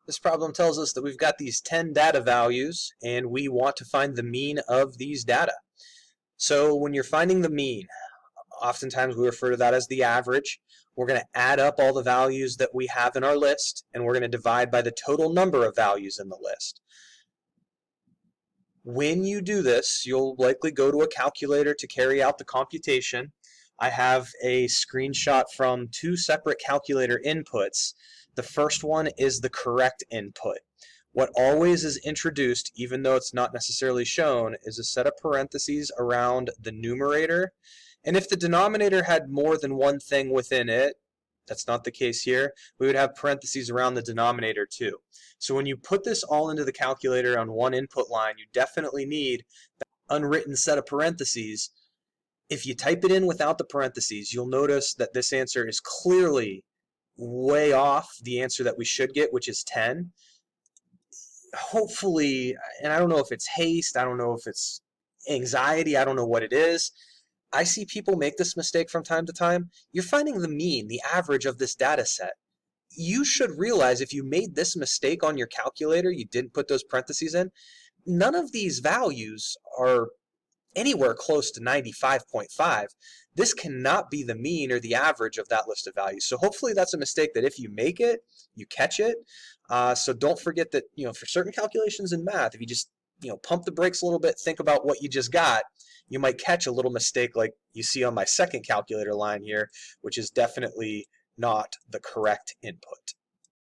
This problem tells us that we've got these 10 data values and we want to find the mean of these data. So when you're finding the mean, oftentimes we refer to that as the average. We're going to add up all the values that we have in our list, and we're going to divide by the total number of values in the list. When you do this, you'll likely go to a calculator to carry out the computation. I have a screenshot from two separate calculator inputs. The first one is the correct input. What always is introduced, even though it's not necessarily shown, is a set of parentheses around the numerator. And if the denominator had more than one thing within it, that's not the case here, we would have parentheses around the denominator too. So when you put this all into the calculator on one input line, you definitely need that unwritten set of parentheses. If you type it in without the parentheses, you'll notice that this answer is clearly way off the answer that we should get, which is 10. Hopefully, and I don't know if it's haste, I don't know if it's anxiety, I don't know what it is. I see people make this mistake from time to time. You're finding the mean, the average of this data set. You should realize if you made this mistake on your calculator, you didn't put those parentheses in, none of these values are anywhere close to 95.5. This cannot be the mean or the average of that list of values. So hopefully that's a mistake that if you make it, you catch it. So don't forget that, for certain calculations in math, if you just, pump the brakes a little bit, think about what you just got, you might catch a little mistake like you see on my second calculator line here, which is definitely not the correct input.